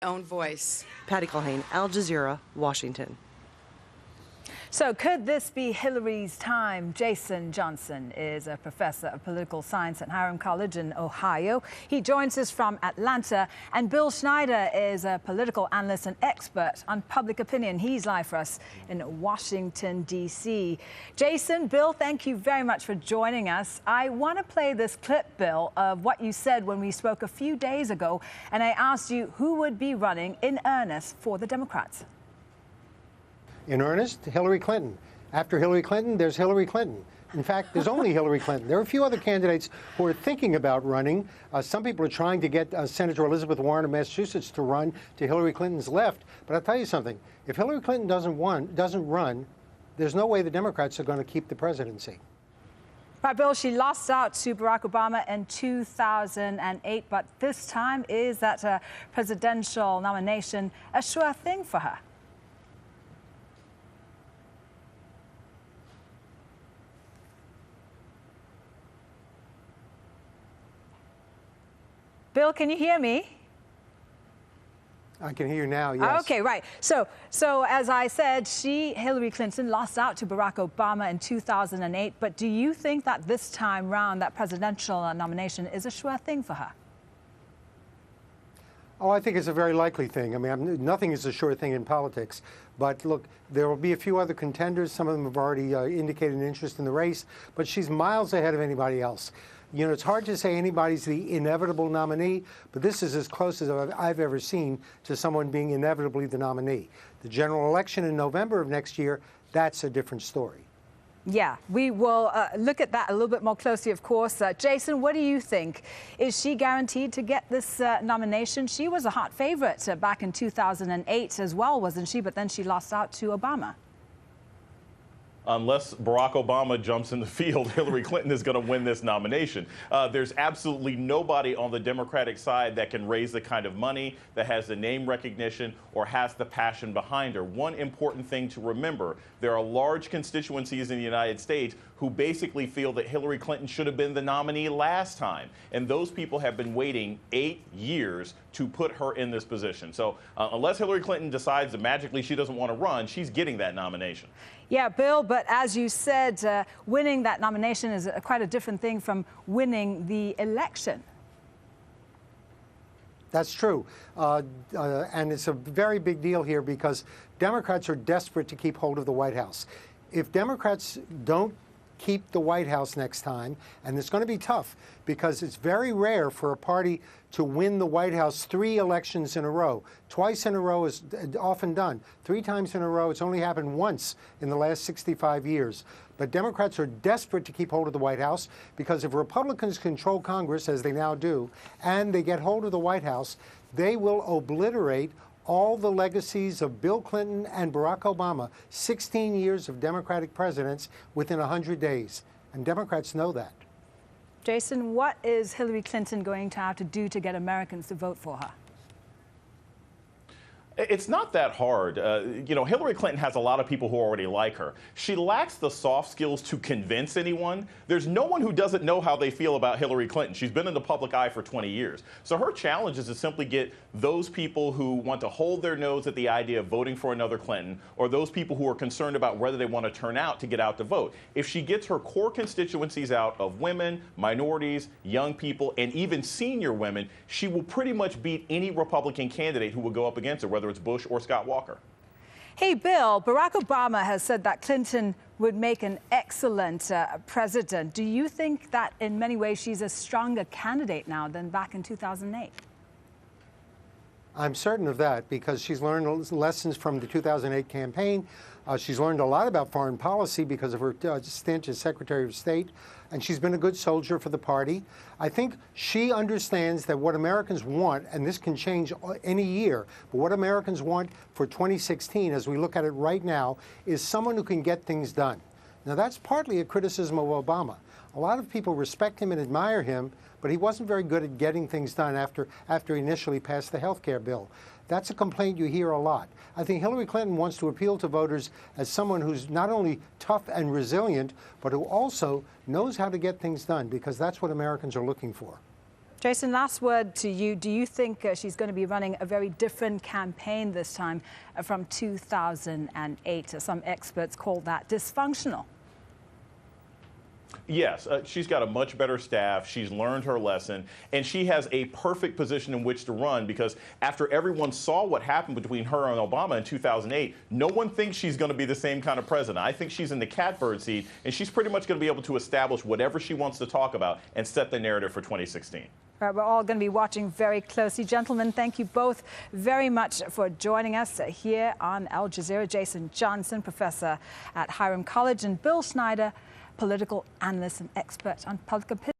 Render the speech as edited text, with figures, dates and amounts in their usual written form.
Own voice. Patty Culhane, Al Jazeera, Washington. So could this be Hillary's time? Jason Johnson is a professor of political science at Hiram College in Ohio. He joins us from Atlanta. And Bill Schneider is a political analyst and expert on public opinion. He's live for us in Washington, D.C. Jason, Bill, thank you very much for joining us. I want to play this clip, Bill, of what you said when we spoke a few days ago. And I asked you who would be running in earnest for the Democrats. In earnest, Hillary Clinton. After Hillary Clinton, there's Hillary Clinton. In fact, there's only Hillary Clinton. There are a few other candidates who are thinking about running. Some people are trying to get Senator Elizabeth Warren of Massachusetts to run to Hillary Clinton's left. But I'll tell you something. If Hillary Clinton doesn't run, there's no way the Democrats are going to keep the presidency. Right, Bill, she lost out to Barack Obama in 2008, but this time is that presidential nomination a sure thing for her? Bill, can you hear me? I can hear you now, yes. Okay, right. So as I said, Hillary Clinton, lost out to Barack Obama in 2008. But do you think that this time round, that presidential nomination is a sure thing for her? Oh, I think it's a very likely thing. I mean, nothing is a sure thing in politics. But look, there will be a few other contenders. Some of them have already indicated an interest in the race. But she's miles ahead of anybody else. You know, it's hard to say anybody's the inevitable nominee, but this is as close as I've ever seen to someone being inevitably the nominee. The general election in November of next year, that's a different story. Yeah, we will look at that a little bit more closely, of course. Jason, what do you think? Is she guaranteed to get this nomination? She was a hot favorite back in 2008 as well, wasn't she? But then she lost out to Obama. Unless Barack Obama jumps in the field, Hillary Clinton is going to win this nomination. There's absolutely nobody on the Democratic side that can raise the kind of money, that has the name recognition, or has the passion behind her. One important thing to remember, there are large constituencies in the United States who basically feel that Hillary Clinton should have been the nominee last time. And those people have been waiting 8 years to put her in this position. So unless Hillary Clinton decides that magically she doesn't want to run, she's getting that nomination. Yeah, Bill, but as you said, winning that nomination is quite a different thing from winning the election. That's true. And it's a very big deal here because Democrats are desperate to keep hold of the White House. If Democrats don't keep the White House next time, and it's going to be tough because it's very rare for a party to win the White House 3 elections in a row. Twice in a row is often done. 3 times in a row, it's only happened once in the last 65 years. But Democrats are desperate to keep hold of the White House because if Republicans control Congress, as they now do, and they get hold of the White House, they will obliterate all the legacies of Bill Clinton and Barack Obama, 16 years of Democratic presidents within 100 days. And Democrats know that. Jason, what is Hillary Clinton going to have to do to get Americans to vote for her? It's not that hard. You know, Hillary Clinton has a lot of people who already like her. She lacks the soft skills to convince anyone. There's no one who doesn't know how they feel about Hillary Clinton. She's been in the public eye for 20 years. So her challenge is to simply get those people who want to hold their nose at the idea of voting for another Clinton, or those people who are concerned about whether they want to turn out to get out to vote. If she gets her core constituencies out of women, minorities, young people, and even senior women, she will pretty much beat any Republican candidate who will go up against her, whether it's Bush or Scott Walker. Hey, Bill, Barack Obama has said that Clinton would make an excellent president. Do you think that in many ways she's a stronger candidate now than back in 2008? I'm certain of that because she's learned lessons from the 2008 campaign. She's learned a lot about foreign policy because of her stint as Secretary of State, and she's been a good soldier for the party. I think she understands that what Americans want, and this can change any year, but what Americans want for 2016, as we look at it right now, is someone who can get things done. Now, that's partly a criticism of Obama. A lot of people respect him and admire him, but he wasn't very good at getting things done after he initially passed the health care bill. That's a complaint you hear a lot. I think Hillary Clinton wants to appeal to voters as someone who's not only tough and resilient, but who also knows how to get things done, because that's what Americans are looking for. Jason, last word to you. Do you think she's going to be running a very different campaign this time from 2008? Some experts call that dysfunctional. Yes, she's got a much better staff. She's learned her lesson, and she has a perfect position in which to run because after everyone saw what happened between her and Obama in 2008, no one thinks she's going to be the same kind of president. I think she's in the catbird seat, and she's pretty much going to be able to establish whatever she wants to talk about and set the narrative for 2016. All right, we're all going to be watching very closely. Gentlemen, thank you both very much for joining us here on Al Jazeera. Jason Johnson, professor at Hiram College, and Bill Schneider, political analyst and expert on public opinion.